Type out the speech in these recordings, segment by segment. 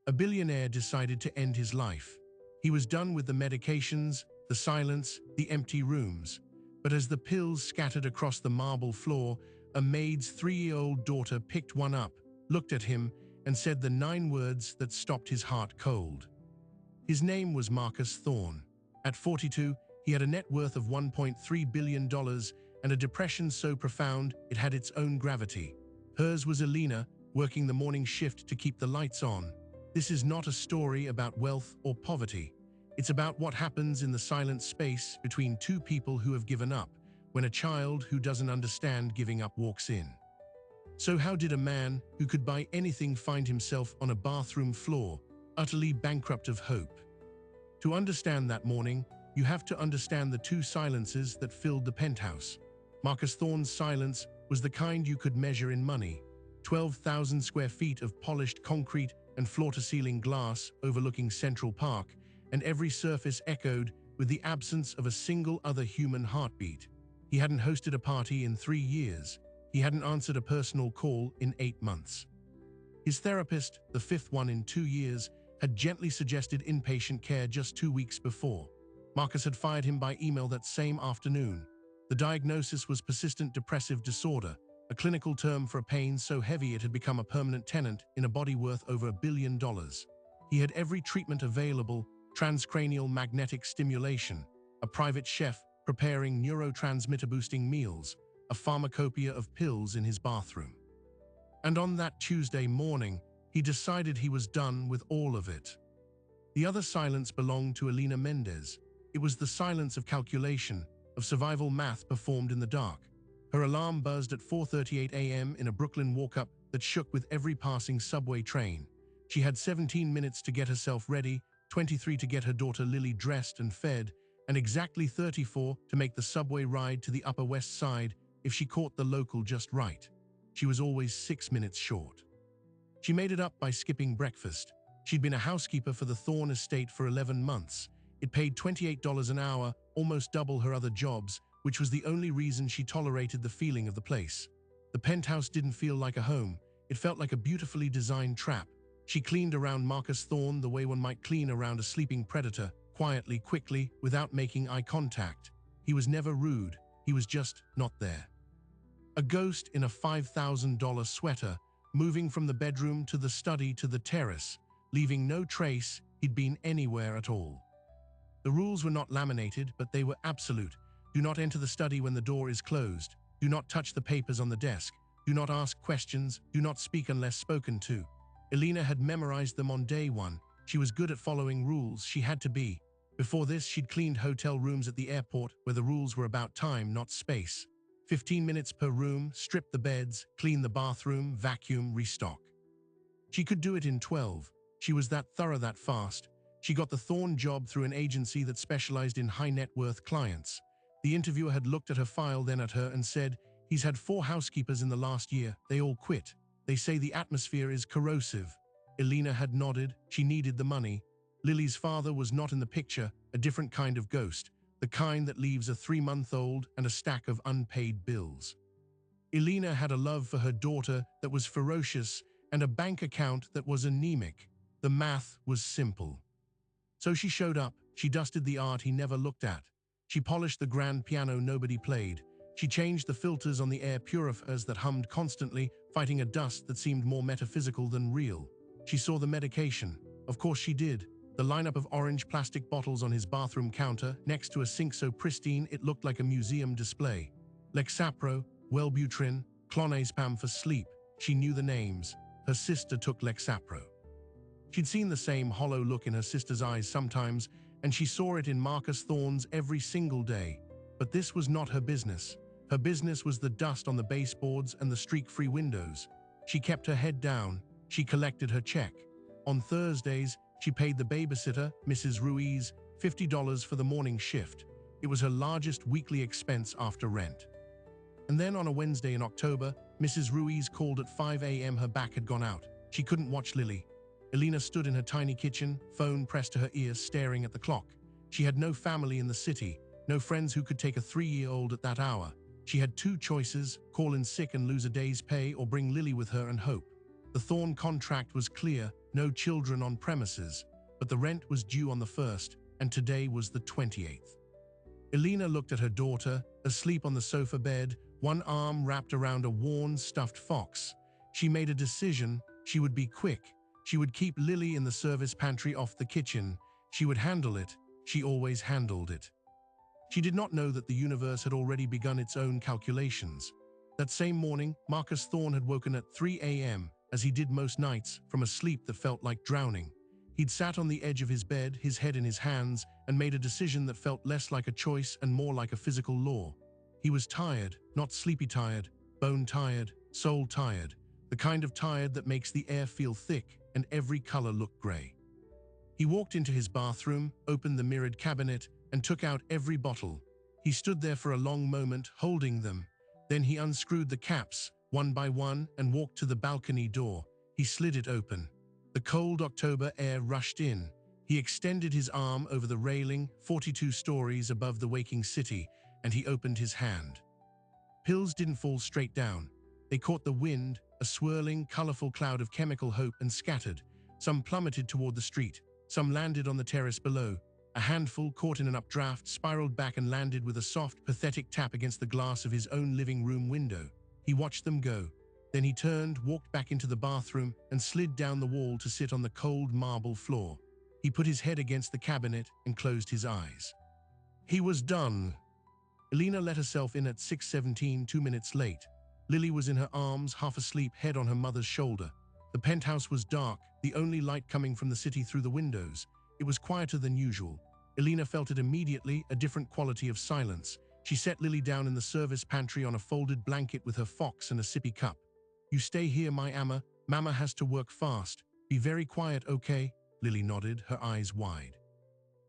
A billionaire decided to end his life. He was done with the medications, the silence, the empty rooms. But as the pills scattered across the marble floor, a maid's 3-year-old daughter picked one up, looked at him, and said the 9 words that stopped his heart cold. His name was Marcus Thorne. At 42, he had a net worth of $1.3 billion and a depression so profound it had its own gravity. Hers was Elena, working the morning shift to keep the lights on. This is not a story about wealth or poverty. It's about what happens in the silent space between two people who have given up, when a child who doesn't understand giving up walks in. So how did a man who could buy anything find himself on a bathroom floor, utterly bankrupt of hope? To understand that morning, you have to understand the 2 silences that filled the penthouse. Marcus Thorne's silence was the kind you could measure in money. 12,000 square feet of polished concrete and floor-to-ceiling glass overlooking Central Park, and every surface echoed with the absence of a single other human heartbeat. He hadn't hosted a party in 3 years. He hadn't answered a personal call in 8 months. His therapist, the 5th one in 2 years, had gently suggested inpatient care just 2 weeks before. Marcus had fired him by email that same afternoon. The diagnosis was persistent depressive disorder, a clinical term for a pain so heavy it had become a permanent tenant in a body worth over $1 billion. He had every treatment available: transcranial magnetic stimulation, a private chef preparing neurotransmitter-boosting meals, a pharmacopoeia of pills in his bathroom. And on that Tuesday morning, he decided he was done with all of it. The other silence belonged to Elena Mendez. It was the silence of calculation, of survival math performed in the dark. Her alarm buzzed at 4:38 a.m. in a Brooklyn walk-up that shook with every passing subway train. She had 17 minutes to get herself ready, 23 to get her daughter Lily dressed and fed, and exactly 34 to make the subway ride to the Upper West Side if she caught the local just right. She was always 6 minutes short. She made it up by skipping breakfast. She'd been a housekeeper for the Thorne estate for 11 months. It paid $28 an hour, almost double her other jobs, which was the only reason she tolerated the feeling of the place. The penthouse didn't feel like a home. It felt like a beautifully designed trap. She cleaned around Marcus Thorne the way one might clean around a sleeping predator, quietly, quickly, without making eye contact. He was never rude. He was just not there. A ghost in a $5,000 sweater, moving from the bedroom to the study to the terrace, leaving no trace he'd been anywhere at all. The rules were not laminated, but they were absolute. Do not enter the study when the door is closed. Do not touch the papers on the desk. Do not ask questions. Do not speak unless spoken to. Elena had memorized them on day 1. She was good at following rules. She had to be. Before this, she'd cleaned hotel rooms at the airport where the rules were about time, not space. 15 minutes per room, strip the beds, clean the bathroom, vacuum, restock. She could do it in 12. She was that thorough, that fast. She got the Thorne job through an agency that specialized in high-net-worth clients. The interviewer had looked at her file, then at her, and said, "He's had 4 housekeepers in the last year. They all quit. They say the atmosphere is corrosive." Elena had nodded. She needed the money. Lily's father was not in the picture, a different kind of ghost, the kind that leaves a 3-month-old and a stack of unpaid bills. Elena had a love for her daughter that was ferocious and a bank account that was anemic. The math was simple. So she showed up. She dusted the art he never looked at. She polished the grand piano nobody played. She changed the filters on the air purifiers that hummed constantly, fighting a dust that seemed more metaphysical than real. She saw the medication. Of course she did. The lineup of orange plastic bottles on his bathroom counter, next to a sink so pristine it looked like a museum display. Lexapro, Wellbutrin, Clonazepam for sleep. She knew the names. Her sister took Lexapro. She'd seen the same hollow look in her sister's eyes sometimes, and she saw it in Marcus Thorne's every single day. But this was not her business. Her business was the dust on the baseboards and the streak-free windows. She kept her head down. She collected her check. On Thursdays, she paid the babysitter, Mrs. Ruiz, $50 for the morning shift. It was her largest weekly expense after rent. And then on a Wednesday in October, Mrs. Ruiz called at 5 a.m. Her back had gone out. She couldn't watch Lily. Elena stood in her tiny kitchen, phone pressed to her ear, staring at the clock. She had no family in the city, no friends who could take a 3-year-old at that hour. She had 2 choices: call in sick and lose a day's pay, or bring Lily with her and hope. The Thorne contract was clear: no children on premises, but the rent was due on the 1st, and today was the 28th. Elena looked at her daughter, asleep on the sofa bed, one arm wrapped around a worn, stuffed fox. She made a decision. She would be quick. She would keep Lily in the service pantry off the kitchen. She would handle it. She always handled it. She did not know that the universe had already begun its own calculations. That same morning, Marcus Thorne had woken at 3 a.m., as he did most nights, from a sleep that felt like drowning. He'd sat on the edge of his bed, his head in his hands, and made a decision that felt less like a choice and more like a physical law. He was tired, not sleepy tired, bone tired, soul tired, the kind of tired that makes the air feel thick and every color look gray. He walked into his bathroom, opened the mirrored cabinet, and took out every bottle. He stood there for a long moment, holding them. Then he unscrewed the caps, one by one, and walked to the balcony door. He slid it open. The cold October air rushed in. He extended his arm over the railing, 42 stories above the waking city, and he opened his hand. Pills didn't fall straight down. They caught the wind, a swirling, colorful cloud of chemical hope, and scattered. Some plummeted toward the street. Some landed on the terrace below. A handful, caught in an updraft, spiraled back and landed with a soft, pathetic tap against the glass of his own living room window. He watched them go. Then he turned, walked back into the bathroom, and slid down the wall to sit on the cold marble floor. He put his head against the cabinet and closed his eyes. He was done. Elena let herself in at 6:17, 2 minutes late. Lily was in her arms, half asleep, head on her mother's shoulder. The penthouse was dark, the only light coming from the city through the windows. It was quieter than usual. Elena felt it immediately, a different quality of silence. She set Lily down in the service pantry on a folded blanket with her fox and a sippy cup. "You stay here, my Amma. Mama has to work fast. Be very quiet, okay?" Lily nodded, her eyes wide.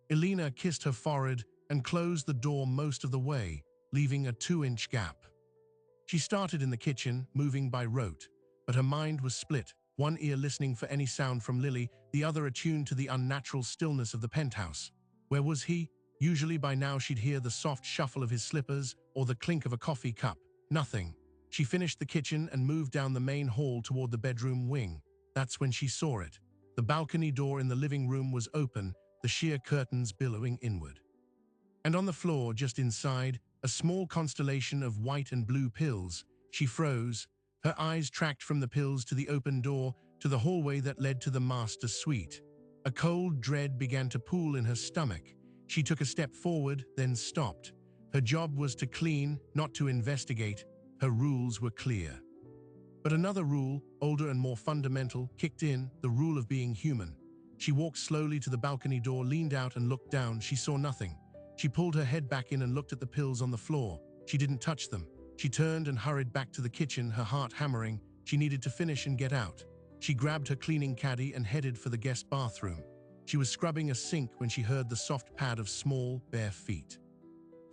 Elena kissed her forehead and closed the door most of the way, leaving a 2-inch gap. She started in the kitchen, moving by rote, but her mind was split, one ear listening for any sound from Lily, the other attuned to the unnatural stillness of the penthouse. Where was he? Usually by now she'd hear the soft shuffle of his slippers or the clink of a coffee cup. Nothing. She finished the kitchen and moved down the main hall toward the bedroom wing. That's when she saw it. The balcony door in the living room was open, the sheer curtains billowing inward. And on the floor, just inside, a small constellation of white and blue pills. She froze. Her eyes tracked from the pills to the open door, to the hallway that led to the master suite. A cold dread began to pool in her stomach. She took a step forward, then stopped. Her job was to clean, not to investigate. Her rules were clear. But another rule, older and more fundamental, kicked in, the rule of being human. She walked slowly to the balcony door, leaned out and looked down. She saw nothing. She pulled her head back in and looked at the pills on the floor. She didn't touch them. She turned and hurried back to the kitchen, her heart hammering. She needed to finish and get out. She grabbed her cleaning caddy and headed for the guest bathroom. She was scrubbing a sink when she heard the soft pad of small, bare feet.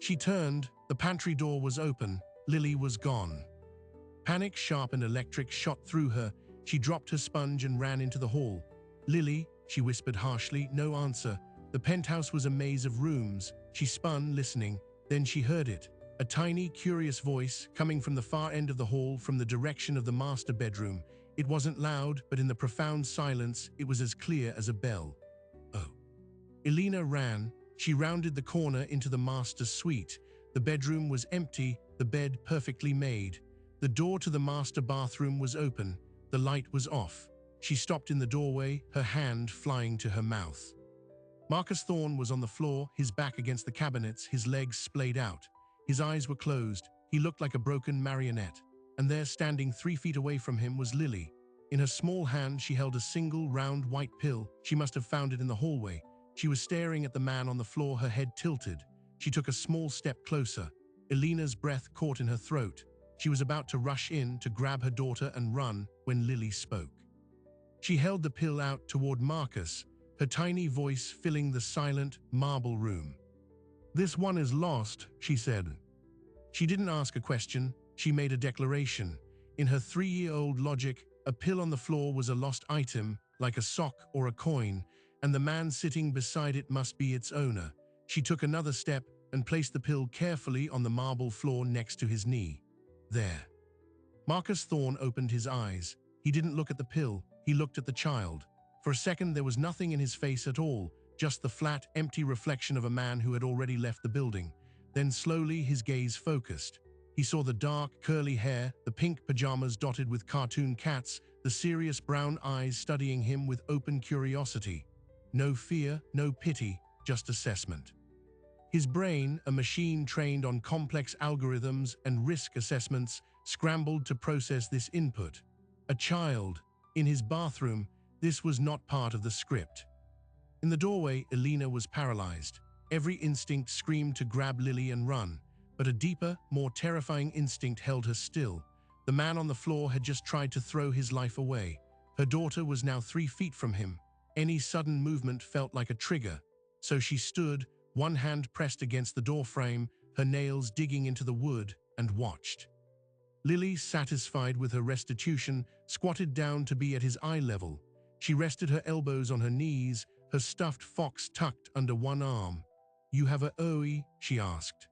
She turned. The pantry door was open. Lily was gone. Panic, sharp and electric, shot through her. She dropped her sponge and ran into the hall. "Lily," she whispered harshly. No answer. The penthouse was a maze of rooms. She spun, listening. Then she heard it. A tiny, curious voice coming from the far end of the hall, from the direction of the master bedroom. It wasn't loud, but in the profound silence, it was as clear as a bell. "Oh." Elena ran. She rounded the corner into the master's suite. The bedroom was empty, the bed perfectly made. The door to the master bathroom was open. The light was off. She stopped in the doorway, her hand flying to her mouth. Marcus Thorne was on the floor, his back against the cabinets, his legs splayed out. His eyes were closed. He looked like a broken marionette. And there, standing 3 feet away from him, was Lily. In her small hand, she held a single, round, white pill. She must have found it in the hallway. She was staring at the man on the floor, her head tilted. She took a small step closer. Elena's breath caught in her throat. She was about to rush in to grab her daughter and run when Lily spoke. She held the pill out toward Marcus, her tiny voice filling the silent marble room. "This one is lost," she said. She didn't ask a question, she made a declaration. In her 3-year-old logic, a pill on the floor was a lost item, like a sock or a coin, and the man sitting beside it must be its owner. She took another step and placed the pill carefully on the marble floor next to his knee. There. Marcus Thorne opened his eyes. He didn't look at the pill, he looked at the child. For a second, there was nothing in his face at all, just the flat, empty reflection of a man who had already left the building. Then slowly his gaze focused. He saw the dark, curly hair, the pink pajamas dotted with cartoon cats, the serious brown eyes studying him with open curiosity. No fear, no pity, just assessment. His brain, a machine trained on complex algorithms and risk assessments, scrambled to process this input. A child, in his bathroom, this was not part of the script. In the doorway, Elena was paralyzed. Every instinct screamed to grab Lily and run, but a deeper, more terrifying instinct held her still. The man on the floor had just tried to throw his life away. Her daughter was now 3 feet from him. Any sudden movement felt like a trigger. So she stood, one hand pressed against the doorframe, her nails digging into the wood, and watched. Lily, satisfied with her restitution, squatted down to be at his eye level. She rested her elbows on her knees, her stuffed fox tucked under one arm. "You have a OE?" she asked.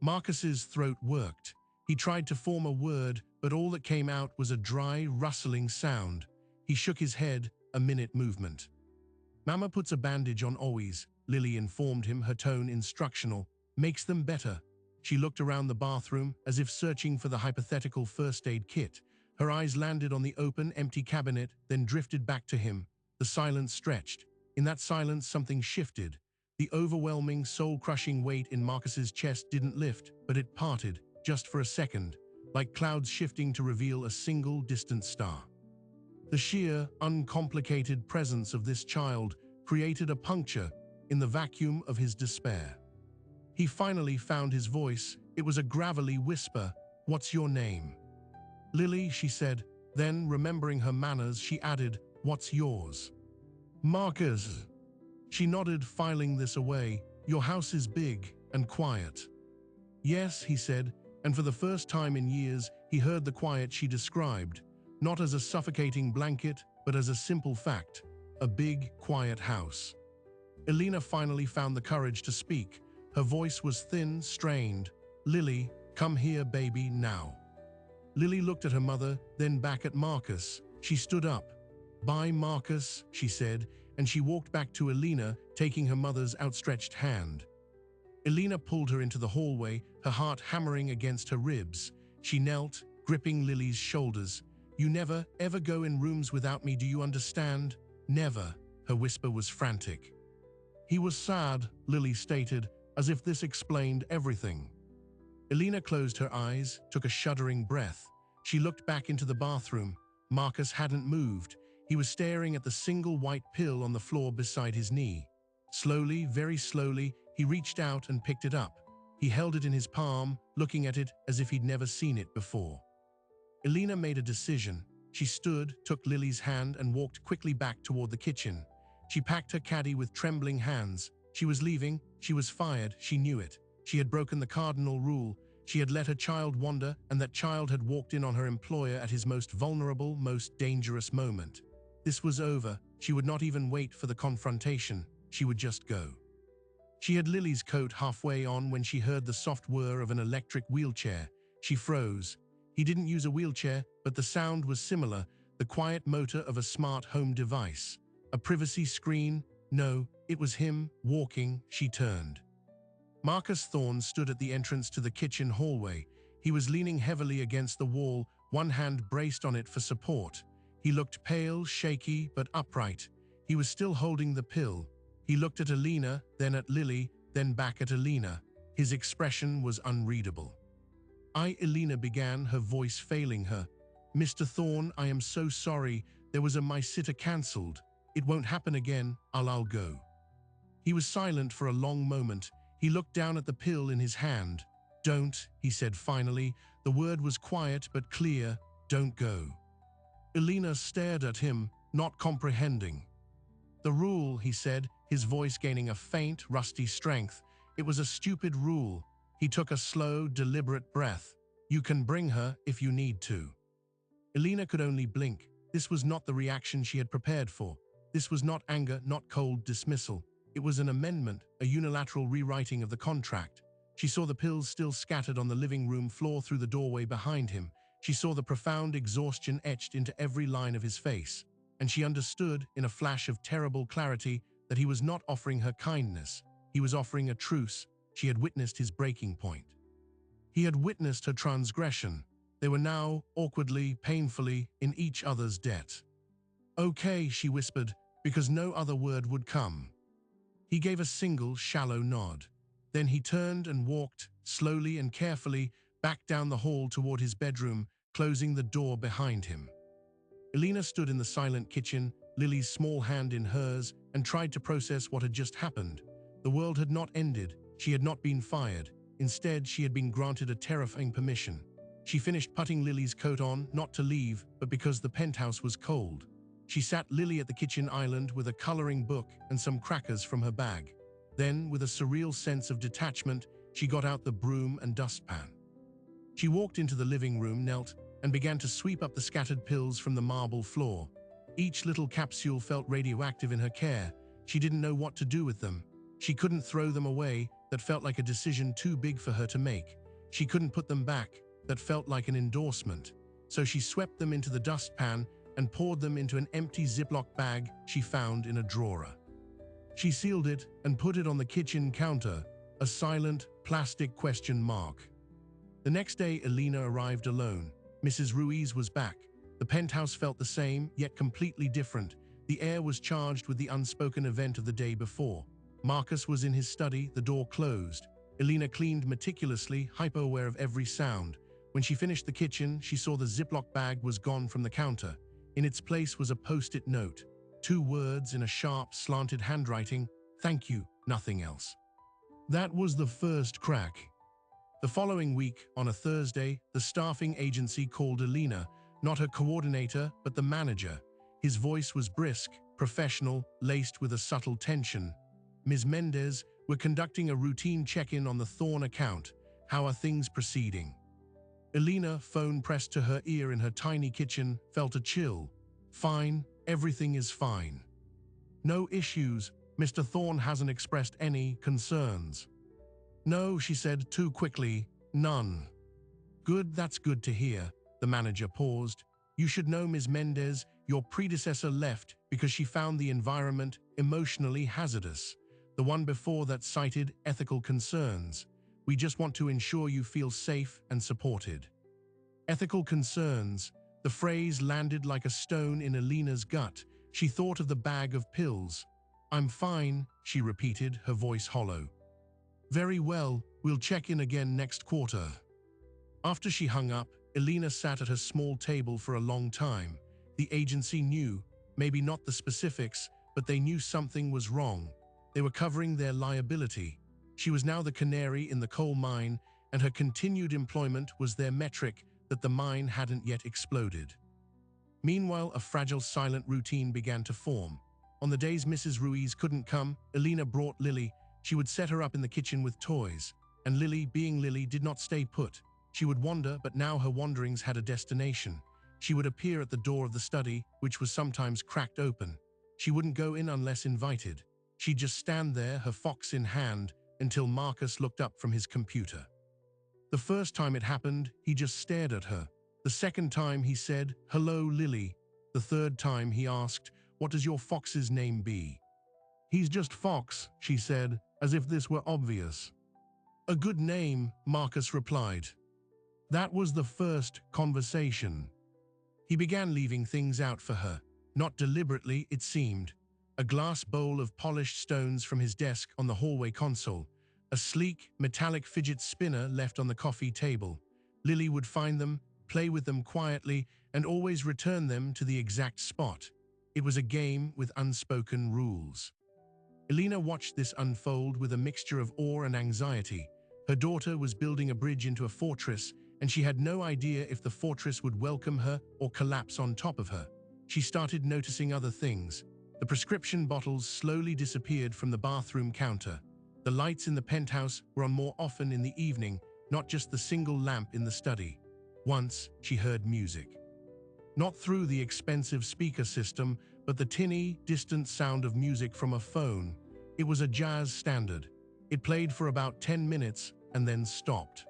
Marcus's throat worked. He tried to form a word, but all that came out was a dry, rustling sound. He shook his head, a minute movement. "Mama puts a bandage on always," Lily informed him, her tone instructional. "Makes them better." She looked around the bathroom, as if searching for the hypothetical first aid kit. Her eyes landed on the open, empty cabinet, then drifted back to him. The silence stretched. In that silence, something shifted. The overwhelming, soul-crushing weight in Marcus's chest didn't lift, but it parted, just for a second, like clouds shifting to reveal a single distant star. The sheer, uncomplicated presence of this child created a puncture in the vacuum of his despair. He finally found his voice. It was a gravelly whisper. "What's your name?" "Lily," she said. Then, remembering her manners, she added, "What's yours?" "Marcus." She nodded, filing this away. "Your house is big and quiet." "Yes," he said, and for the first time in years, he heard the quiet she described, not as a suffocating blanket, but as a simple fact. A big, quiet house. Elena finally found the courage to speak. Her voice was thin, strained. "Lily, come here, baby, now." Lily looked at her mother, then back at Marcus. She stood up. "Bye, Marcus," she said, and she walked back to Elena, taking her mother's outstretched hand. Elena pulled her into the hallway, her heart hammering against her ribs. She knelt, gripping Lily's shoulders. "You never, ever go in rooms without me, do you understand? Never." Her whisper was frantic. "He was sad," Lily stated, as if this explained everything. Elena closed her eyes, took a shuddering breath. She looked back into the bathroom. Marcus hadn't moved. He was staring at the single white pill on the floor beside his knee. Slowly, very slowly, he reached out and picked it up. He held it in his palm, looking at it as if he'd never seen it before. Elena made a decision. She stood, took Lily's hand, and walked quickly back toward the kitchen. She packed her caddy with trembling hands. She was leaving. She was fired. She knew it. She had broken the cardinal rule. She had let her child wander, and that child had walked in on her employer at his most vulnerable, most dangerous moment. This was over. She would not even wait for the confrontation. She would just go. She had Lily's coat halfway on when she heard the soft whir of an electric wheelchair. She froze. He didn't use a wheelchair, but the sound was similar, the quiet motor of a smart home device. A privacy screen? No, it was him, walking. She turned. Marcus Thorne stood at the entrance to the kitchen hallway. He was leaning heavily against the wall, one hand braced on it for support. He looked pale, shaky, but upright. He was still holding the pill. He looked at Elena, then at Lily, then back at Elena. His expression was unreadable. Elena began, her voice failing her. "Mr. Thorne, I am so sorry. There was my sitter cancelled. It won't happen again. I'll go." He was silent for a long moment. He looked down at the pill in his hand. "Don't," he said finally. The word was quiet but clear. "Don't go." Elena stared at him, not comprehending. "The rule," he said, his voice gaining a faint, rusty strength. "It was a stupid rule." He took a slow, deliberate breath. "You can bring her if you need to." Elena could only blink. This was not the reaction she had prepared for. This was not anger, not cold dismissal. It was an amendment, a unilateral rewriting of the contract. She saw the pills still scattered on the living room floor through the doorway behind him. She saw the profound exhaustion etched into every line of his face. and she understood, in a flash of terrible clarity, that he was not offering her kindness. He was offering a truce. She had witnessed his breaking point. He had witnessed her transgression. They were now, awkwardly, painfully, in each other's debt. "Okay," she whispered, because no other word would come. He gave a single, shallow nod. Then he turned and walked, slowly and carefully, back down the hall toward his bedroom, closing the door behind him. Elena stood in the silent kitchen, Lily's small hand in hers, and tried to process what had just happened. The world had not ended. She had not been fired. Instead, she had been granted a terrifying permission. She finished putting Lily's coat on, not to leave, but because the penthouse was cold. She sat Lily at the kitchen island with a coloring book and some crackers from her bag. Then, with a surreal sense of detachment, she got out the broom and dustpan. She walked into the living room, knelt, and began to sweep up the scattered pills from the marble floor. Each little capsule felt radioactive in her care. She didn't know what to do with them. She couldn't throw them away. That felt like a decision too big for her to make. She couldn't put them back. That felt like an endorsement. So she swept them into the dustpan and poured them into an empty Ziploc bag she found in a drawer. She sealed it and put it on the kitchen counter, a silent, plastic question mark. The next day, Elena arrived alone. Mrs. Ruiz was back. The penthouse felt the same, yet completely different. The air was charged with the unspoken event of the day before. Marcus was in his study, the door closed. Elena cleaned meticulously, hyper-aware of every sound. When she finished the kitchen, she saw the Ziploc bag was gone from the counter. In its place was a post-it note. 2 words in a sharp, slanted handwriting: "Thank you, nothing else." That was the first crack. The following week, on a Thursday, the staffing agency called Elena, not her coordinator, but the manager. His voice was brisk, professional, laced with a subtle tension. "Ms. Mendez, we're conducting a routine check-in on the Thorn account. How are things proceeding?" Elena, phone pressed to her ear in her tiny kitchen, felt a chill. "Fine, everything is fine. No issues. Mr. Thorn hasn't expressed any concerns." "No," she said too quickly, "none." "Good, that's good to hear." The manager paused. "You should know, Ms. Mendez, your predecessor left because she found the environment emotionally hazardous. The one before that cited ethical concerns. We just want to ensure you feel safe and supported." Ethical concerns. The phrase landed like a stone in Elena's gut. She thought of the bag of pills. "I'm fine," she repeated, her voice hollow. "Very well, we'll check in again next quarter." After she hung up, Elena sat at her small table for a long time. The agency knew, maybe not the specifics, but they knew something was wrong. They were covering their liability. She was now the canary in the coal mine, and her continued employment was their metric that the mine hadn't yet exploded. Meanwhile, a fragile, silent routine began to form. On the days Mrs. Ruiz couldn't come, Elena brought Lily. She would set her up in the kitchen with toys. And Lily, being Lily, did not stay put. She would wander, but now her wanderings had a destination. She would appear at the door of the study, which was sometimes cracked open. She wouldn't go in unless invited. She'd just stand there, her fox in hand, until Marcus looked up from his computer. The first time it happened, he just stared at her. The second time he said, "Hello, Lily." The third time he asked, "What does your fox's name be?" "He's just Fox," she said, as if this were obvious. "A good name," Marcus replied. That was the first conversation. He began leaving things out for her. Not deliberately, it seemed. A glass bowl of polished stones from his desk on the hallway console. A sleek, metallic fidget spinner left on the coffee table. Lily would find them, play with them quietly, and always return them to the exact spot. It was a game with unspoken rules. Elena watched this unfold with a mixture of awe and anxiety. Her daughter was building a bridge into a fortress, and she had no idea if the fortress would welcome her or collapse on top of her. She started noticing other things. The prescription bottles slowly disappeared from the bathroom counter. The lights in the penthouse were on more often in the evening, not just the single lamp in the study. Once, she heard music. Not through the expensive speaker system, but the tinny, distant sound of music from a phone. It was a jazz standard. It played for about 10 minutes and then stopped.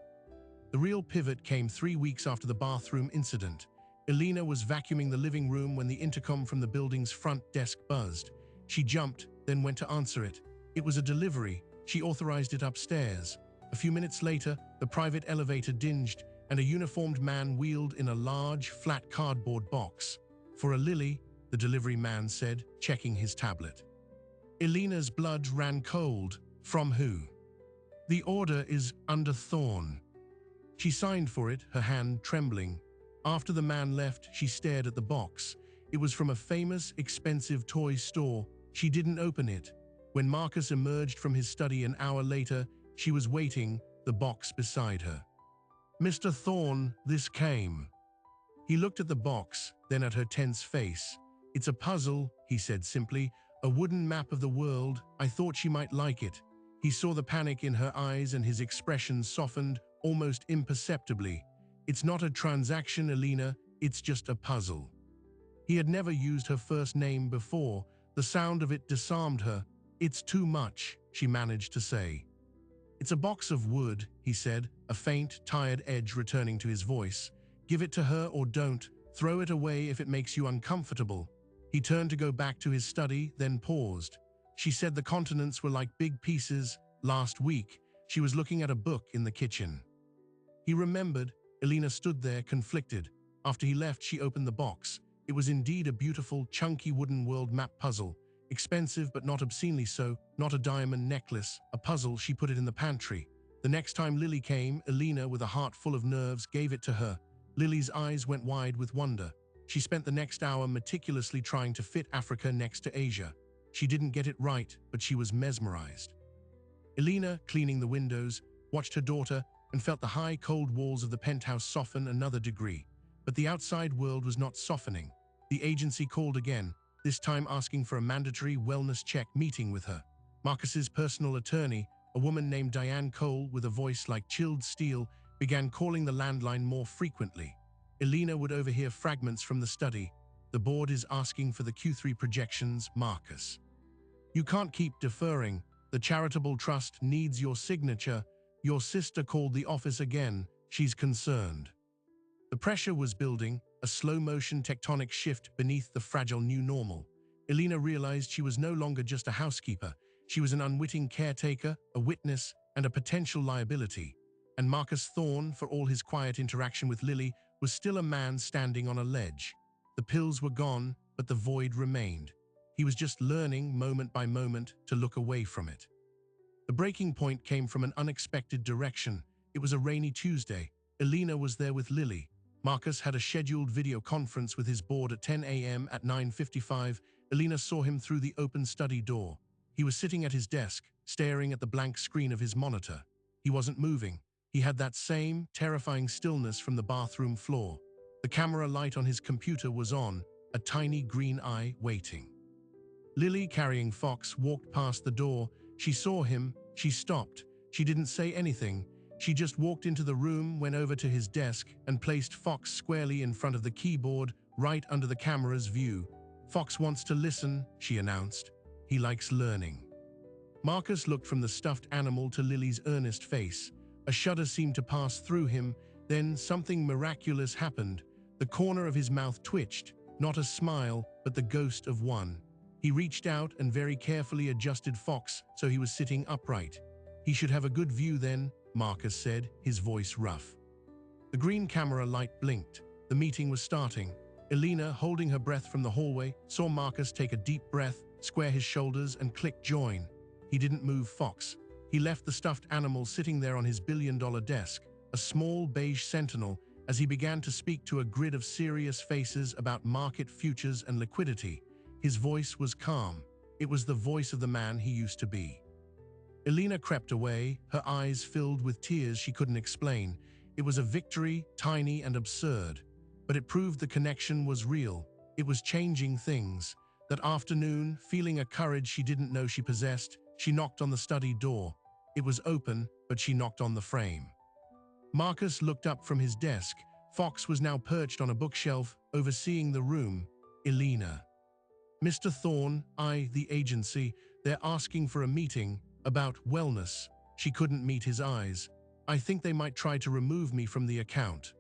The real pivot came 3 weeks after the bathroom incident. Elena was vacuuming the living room when the intercom from the building's front desk buzzed. She jumped, then went to answer it. It was a delivery. She authorized it upstairs. A few minutes later, the private elevator dinged, and a uniformed man wheeled in a large, flat cardboard box. "For a Lily," the delivery man said, checking his tablet. Elena's blood ran cold. "From who?" "The order is under Thorn." She signed for it, her hand trembling. After the man left, she stared at the box. It was from a famous, expensive toy store. She didn't open it. When Marcus emerged from his study an hour later, she was waiting, the box beside her. "Mr. Thorn, this came." He looked at the box, then at her tense face. "It's a puzzle," he said simply, "a wooden map of the world. I thought she might like it." He saw the panic in her eyes and his expression softened, almost imperceptibly. "It's not a transaction, Elena, it's just a puzzle." He had never used her first name before. The sound of it disarmed her. "It's too much," she managed to say. "It's a box of wood," he said, a faint, tired edge returning to his voice. "Give it to her or don't. Throw it away if it makes you uncomfortable." He turned to go back to his study, then paused. She said the continents were like big pieces. Last week, she was looking at a book in the kitchen. He remembered. Elena stood there, conflicted. After he left, she opened the box. It was indeed a beautiful, chunky wooden world map puzzle. Expensive, but not obscenely so, not a diamond necklace, a puzzle. She put it in the pantry. The next time Lily came, Elena, with a heart full of nerves, gave it to her. Lily's eyes went wide with wonder. She spent the next hour meticulously trying to fit Africa next to Asia. She didn't get it right, but she was mesmerized. Elena, cleaning the windows, watched her daughter and felt the high, cold walls of the penthouse soften another degree. But the outside world was not softening. The agency called again, this time asking for a mandatory wellness check meeting with her. Marcus's personal attorney, a woman named Diane Cole with a voice like chilled steel, began calling the landline more frequently. Elena would overhear fragments from the study. "The board is asking for the Q3 projections, Marcus. You can't keep deferring. The charitable trust needs your signature. Your sister called the office again. She's concerned." The pressure was building, a slow-motion tectonic shift beneath the fragile new normal. Elena realized she was no longer just a housekeeper. She was an unwitting caretaker, a witness, and a potential liability. And Marcus Thorn, for all his quiet interaction with Lily, was still a man standing on a ledge. The pills were gone, but the void remained. He was just learning, moment by moment, to look away from it. The breaking point came from an unexpected direction. It was a rainy Tuesday. Elena was there with Lily. Marcus had a scheduled video conference with his board at 10 a.m. At 9:55, Elena saw him through the open study door. He was sitting at his desk, staring at the blank screen of his monitor. He wasn't moving. He had that same terrifying stillness from the bathroom floor. The camera light on his computer was on, a tiny green eye waiting. Lily, carrying Fox, walked past the door. She saw him. She stopped. She didn't say anything. She just walked into the room, went over to his desk, and placed Fox squarely in front of the keyboard, right under the camera's view. "Fox wants to listen," she announced. "He likes learning." Marcus looked from the stuffed animal to Lily's earnest face. A shudder seemed to pass through him. Then something miraculous happened. The corner of his mouth twitched, not a smile, but the ghost of one. He reached out and very carefully adjusted Fox so he was sitting upright. "He should have a good view then," Marcus said, his voice rough. The green camera light blinked. The meeting was starting. Elena, holding her breath from the hallway, saw Marcus take a deep breath, square his shoulders, and click join. He didn't move Fox. He left the stuffed animal sitting there on his billion-dollar desk, a small beige sentinel, as he began to speak to a grid of serious faces about market futures and liquidity. His voice was calm. It was the voice of the man he used to be. Elena crept away, her eyes filled with tears she couldn't explain. It was a victory, tiny and absurd. But it proved the connection was real. It was changing things. That afternoon, feeling a courage she didn't know she possessed, she knocked on the study door. It was open, but she knocked on the frame. Marcus looked up from his desk. Fox was now perched on a bookshelf, overseeing the room. "Elena." "Mr. Thorn, the agency, they're asking for a meeting about wellness." She couldn't meet his eyes. "I think they might try to remove me from the account."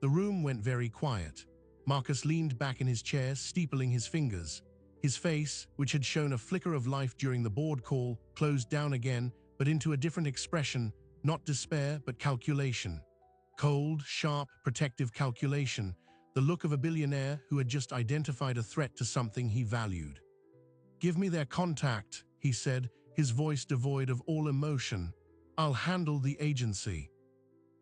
The room went very quiet. Marcus leaned back in his chair, steepling his fingers. His face, which had shown a flicker of life during the board call, closed down again, but into a different expression, not despair, but calculation. Cold, sharp, protective calculation, the look of a billionaire who had just identified a threat to something he valued. "Give me their contact," he said, his voice devoid of all emotion. "I'll handle the agency."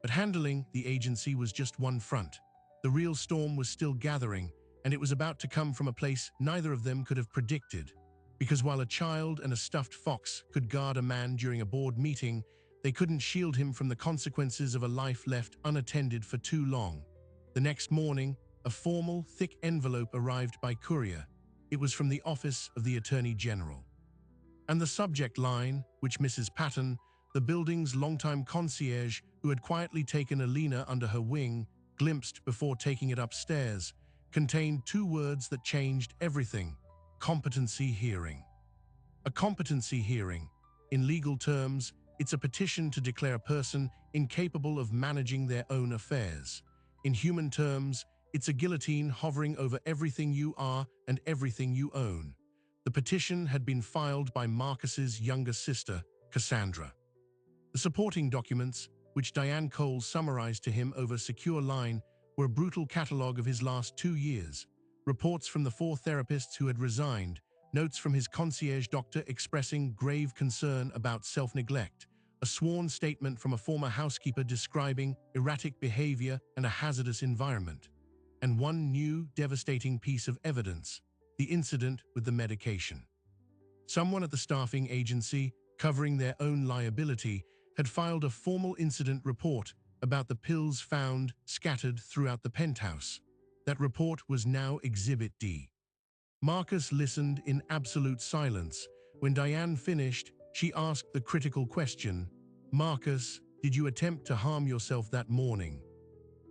But handling the agency was just one front. The real storm was still gathering, and it was about to come from a place neither of them could have predicted. Because while a child and a stuffed fox could guard a man during a board meeting, they couldn't shield him from the consequences of a life left unattended for too long. The next morning, a formal, thick envelope arrived by courier. It was from the office of the Attorney General. And the subject line, which Mrs. Patton, the building's longtime concierge who had quietly taken Alina under her wing, glimpsed before taking it upstairs, contained two words that changed everything: competency hearing. A competency hearing. In legal terms, it's a petition to declare a person incapable of managing their own affairs. In human terms, it's a guillotine hovering over everything you are and everything you own. The petition had been filed by Marcus's younger sister, Cassandra. The supporting documents, which Diane Cole summarized to him over secure line, were a brutal catalogue of his last 2 years. Reports from the 4 therapists who had resigned, notes from his concierge doctor expressing grave concern about self-neglect, a sworn statement from a former housekeeper describing erratic behavior and a hazardous environment, and one new, devastating piece of evidence: the incident with the medication. Someone at the staffing agency, covering their own liability, had filed a formal incident report about the pills found scattered throughout the penthouse. That report was now Exhibit D. Marcus listened in absolute silence. When Diane finished, she asked the critical question, "Marcus, did you attempt to harm yourself that morning?"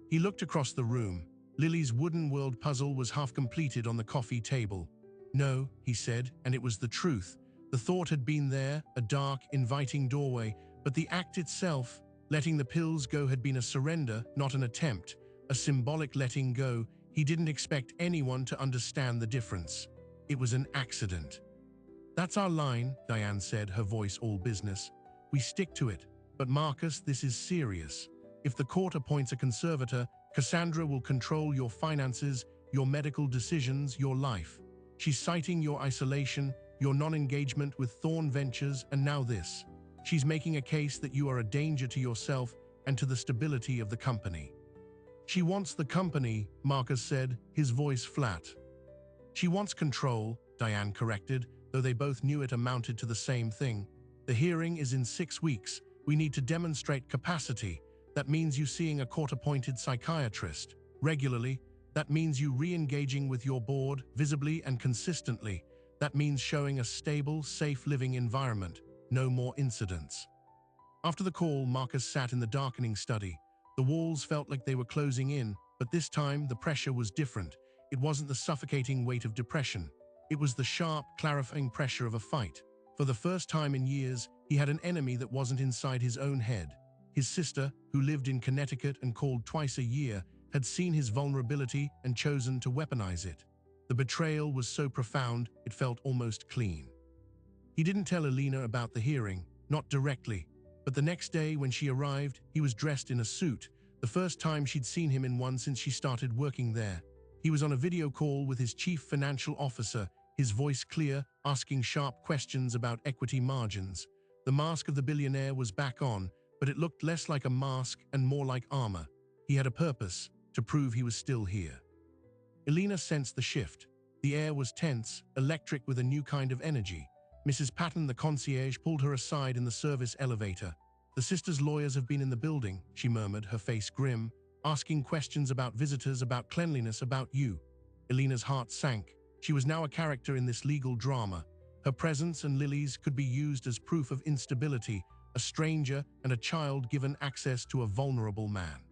He looked across the room. Lily's wooden world puzzle was half completed on the coffee table. "No," he said, and it was the truth. The thought had been there, a dark, inviting doorway, but the act itself, letting the pills go, had been a surrender, not an attempt, a symbolic letting go. He didn't expect anyone to understand the difference. It was an accident. "That's our line," Diane said, her voice all business. "We stick to it. But Marcus, this is serious. If the court appoints a conservator, Cassandra will control your finances, your medical decisions, your life. She's citing your isolation, your non-engagement with Thorn Ventures, and now this. She's making a case that you are a danger to yourself and to the stability of the company." "She wants the company," Marcus said, his voice flat. "She wants control," Diane corrected, though they both knew it amounted to the same thing. "The hearing is in 6 weeks. We need to demonstrate capacity. That means you seeing a court-appointed psychiatrist regularly. That means you re-engaging with your board visibly and consistently. That means showing a stable, safe living environment. No more incidents." After the call, Marcus sat in the darkening study. The walls felt like they were closing in, but this time the pressure was different. It wasn't the suffocating weight of depression. It was the sharp, clarifying pressure of a fight. For the first time in years, he had an enemy that wasn't inside his own head. His sister, who lived in Connecticut and called twice a year, had seen his vulnerability and chosen to weaponize it. The betrayal was so profound, it felt almost clean. He didn't tell Alina about the hearing, not directly, but the next day when she arrived, he was dressed in a suit, the first time she'd seen him in one since she started working there. He was on a video call with his chief financial officer, his voice clear, asking sharp questions about equity margins. The mask of the billionaire was back on, but it looked less like a mask and more like armor. He had a purpose, to prove he was still here. Alina sensed the shift. The air was tense, electric with a new kind of energy. Mrs. Patton, the concierge, pulled her aside in the service elevator. "The sisters' lawyers have been in the building," she murmured, her face grim, "asking questions about visitors, about cleanliness, about you." Alina's heart sank. She was now a character in this legal drama. Her presence and Lily's could be used as proof of instability, a stranger and a child given access to a vulnerable man.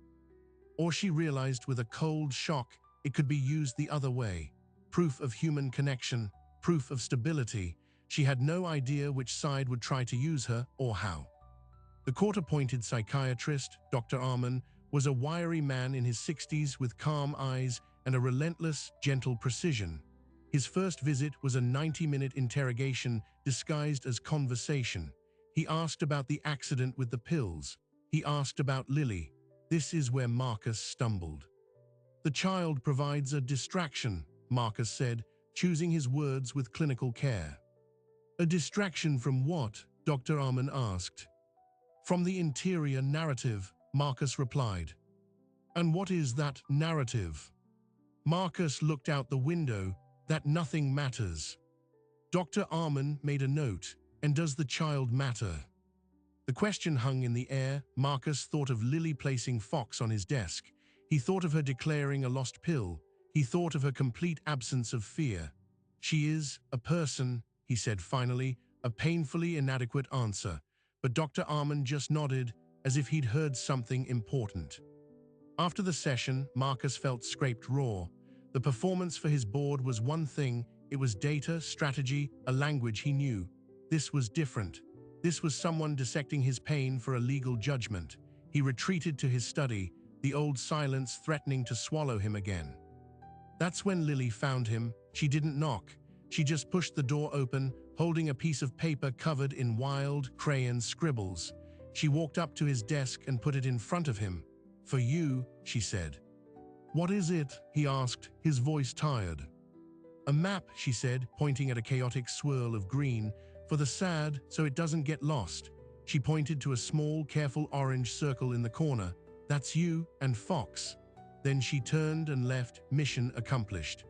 Or she realized with a cold shock, it could be used the other way. Proof of human connection, proof of stability. She had no idea which side would try to use her or how. The court-appointed psychiatrist, Dr. Arman, was a wiry man in his 60s with calm eyes and a relentless, gentle precision. His first visit was a 90-minute interrogation disguised as conversation. He asked about the accident with the pills. He asked about Lily. This is where Marcus stumbled. "The child provides a distraction," Marcus said, choosing his words with clinical care. "A distraction from what?" Dr. Arman asked. "From the interior narrative," Marcus replied. "And what is that narrative?" Marcus looked out the window. "That nothing matters." Dr. Arman made a note. "And does the child matter?" The question hung in the air. Marcus thought of Lily placing Fox on his desk. He thought of her declaring a lost pill. He thought of her complete absence of fear. "She is a person," he said finally, a painfully inadequate answer. But Dr. Arman just nodded, as if he'd heard something important. After the session, Marcus felt scraped raw. The performance for his board was one thing. It was data, strategy, a language he knew. This was different. This was someone dissecting his pain for a legal judgment. He retreated to his study, the old silence threatening to swallow him again. That's when Lily found him. She didn't knock. She just pushed the door open, holding a piece of paper covered in wild crayon scribbles. She walked up to his desk and put it in front of him. "For you," she said. "What is it?" he asked, his voice tired. "A map," she said, pointing at a chaotic swirl of green. "For the sad, so it doesn't get lost." She pointed to a small, careful orange circle in the corner. "That's you and Fox." Then she turned and left, mission accomplished.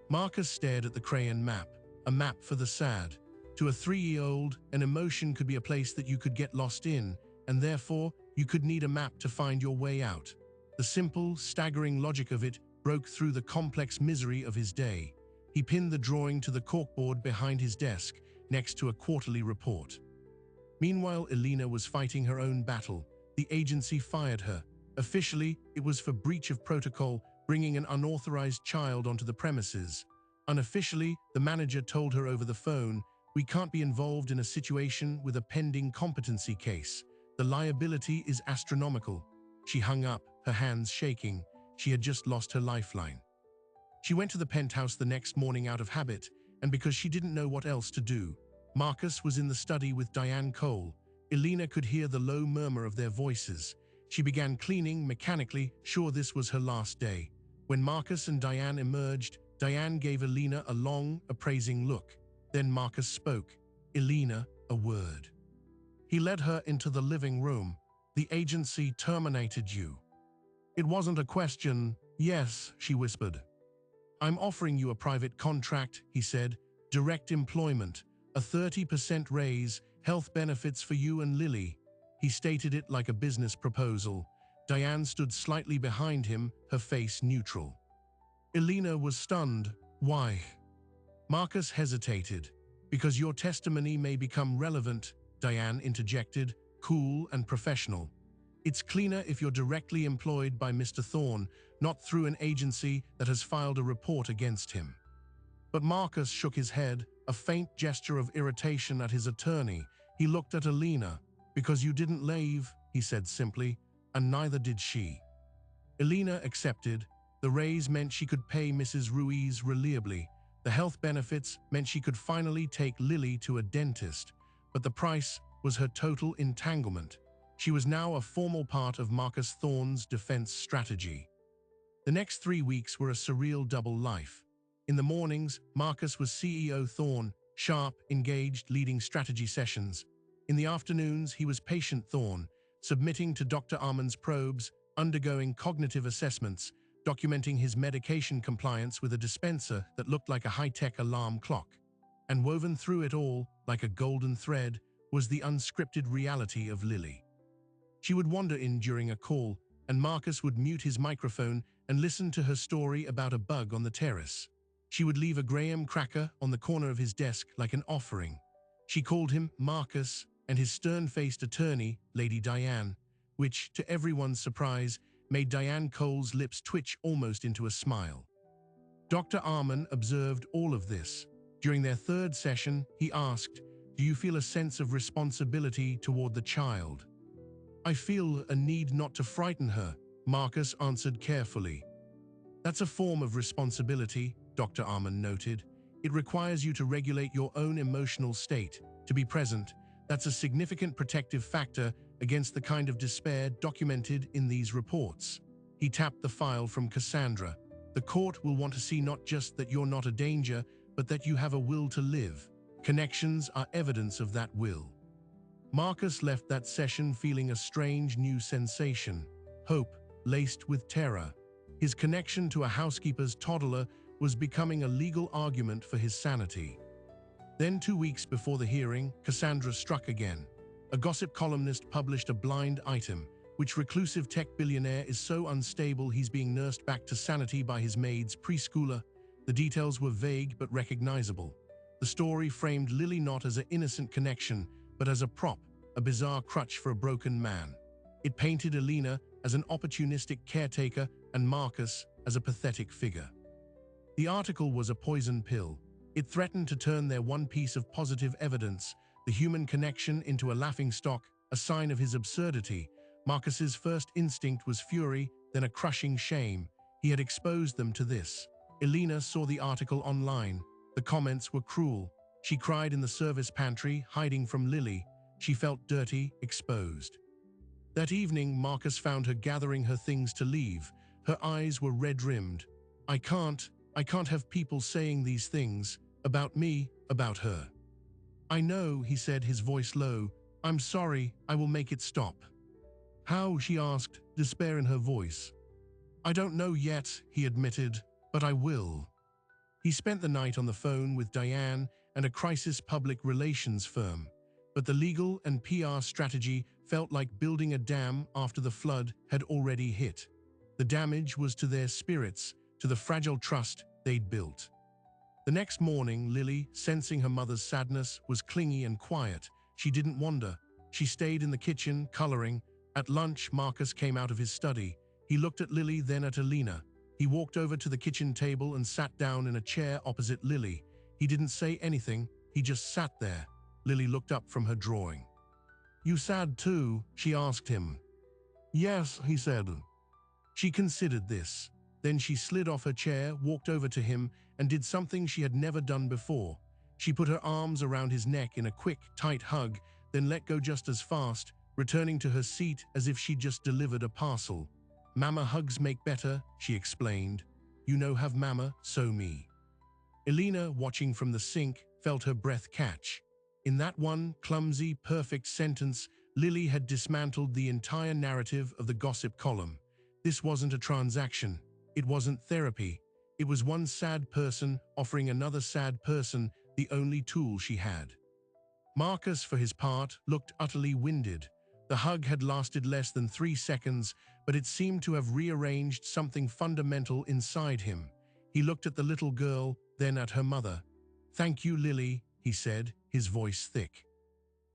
Marcus stared at the crayon map, a map for the sad. To a 3-year-old, an emotion could be a place that you could get lost in, and therefore, you could need a map to find your way out. The simple, staggering logic of it broke through the complex misery of his day. He pinned the drawing to the corkboard behind his desk, next to a quarterly report. Meanwhile, Elena was fighting her own battle. The agency fired her. Officially, it was for breach of protocol, bringing an unauthorized child onto the premises. Unofficially, the manager told her over the phone, "We can't be involved in a situation with a pending competency case. The liability is astronomical." She hung up, her hands shaking. She had just lost her lifeline. She went to the penthouse the next morning out of habit, and because she didn't know what else to do. Marcus was in the study with Diane Cole. Elena could hear the low murmur of their voices. She began cleaning mechanically, sure this was her last day. When Marcus and Diane emerged, Diane gave Elena a long, appraising look. Then Marcus spoke. "Elena, a word." He led her into the living room. "The agency terminated you." "It wasn't a question." "Yes," she whispered. "I'm offering you a private contract," he said. "Direct employment, a 30% raise, health benefits for you and Lily." He stated it like a business proposal. Diane stood slightly behind him, her face neutral. Elena was stunned. "Why?" Marcus hesitated. "Because your testimony may become relevant," Diane interjected, cool and professional. "It's cleaner if you're directly employed by Mr. Thorne, not through an agency that has filed a report against him." But Marcus shook his head, a faint gesture of irritation at his attorney. He looked at Elena. "Because you didn't leave," he said simply, "and neither did she." Elena accepted. The raise meant she could pay Mrs. Ruiz reliably. The health benefits meant she could finally take Lily to a dentist. But the price was her total entanglement. She was now a formal part of Marcus Thorne's defense strategy. The next 3 weeks were a surreal double life. In the mornings, Marcus was CEO Thorne, sharp, engaged, leading strategy sessions. In the afternoons, he was patient Thorne, submitting to Dr. Arman's probes, undergoing cognitive assessments, documenting his medication compliance with a dispenser that looked like a high-tech alarm clock. And woven through it all, like a golden thread, was the unscripted reality of Lily. She would wander in during a call, and Marcus would mute his microphone and listen to her story about a bug on the terrace. She would leave a graham cracker on the corner of his desk like an offering. She called him Marcus and his stern-faced attorney, Lady Diane, which, to everyone's surprise, made Diane Cole's lips twitch almost into a smile. Dr. Arman observed all of this. During their third session, he asked, "Do you feel a sense of responsibility toward the child?" "I feel a need not to frighten her," Marcus answered carefully. That's a form of responsibility, Dr. Arman noted. It requires you to regulate your own emotional state, to be present. That's a significant protective factor against the kind of despair documented in these reports. He tapped the file from Cassandra. The court will want to see not just that you're not a danger, but that you have a will to live. Connections are evidence of that will. Marcus left that session feeling a strange new sensation, hope laced with terror. His connection to a housekeeper's toddler was becoming a legal argument for his sanity. Then 2 weeks before the hearing, Cassandra struck again. A gossip columnist published a blind item, which reclusive tech billionaire is so unstable he's being nursed back to sanity by his maid's preschooler. The details were vague but recognizable. The story framed Lily not as an innocent connection, but as a prop, a bizarre crutch for a broken man. It painted Elena as an opportunistic caretaker and Marcus as a pathetic figure. The article was a poison pill. It threatened to turn their one piece of positive evidence, the human connection, into a laughingstock, a sign of his absurdity. Marcus's first instinct was fury, then a crushing shame. He had exposed them to this. Elena saw the article online. The comments were cruel. She cried in the service pantry, hiding from Lily. She felt dirty, exposed. That evening, Marcus found her gathering her things to leave. Her eyes were red-rimmed. I can't have people saying these things about me, about her. I know, he said, his voice low. I'm sorry, I will make it stop. How? She asked, despair in her voice. I don't know yet, he admitted, but I will. He spent the night on the phone with Diane and a crisis public relations firm, but the legal and PR strategy felt like building a dam after the flood had already hit. The damage was to their spirits, to the fragile trust they'd built. The next morning, Lily, sensing her mother's sadness, was clingy and quiet. She didn't wander. She stayed in the kitchen, coloring. At lunch, Marcus came out of his study. He looked at Lily, then at Elena. He walked over to the kitchen table and sat down in a chair opposite Lily. He didn't say anything, he just sat there. Lily looked up from her drawing. You sad too? She asked him. Yes, he said. She considered this. Then she slid off her chair, walked over to him, and did something she had never done before. She put her arms around his neck in a quick, tight hug, then let go just as fast, returning to her seat as if she'd just delivered a parcel. Mama hugs make better, she explained. You know, have mama, so me. Elena, watching from the sink, felt her breath catch. In that one clumsy, perfect sentence, Lily had dismantled the entire narrative of the gossip column. This wasn't a transaction. It wasn't therapy. It was one sad person offering another sad person the only tool she had. Marcus, for his part, looked utterly winded. The hug had lasted less than 3 seconds, but it seemed to have rearranged something fundamental inside him. He looked at the little girl, then at her mother. Thank you, Lily, he said, his voice thick.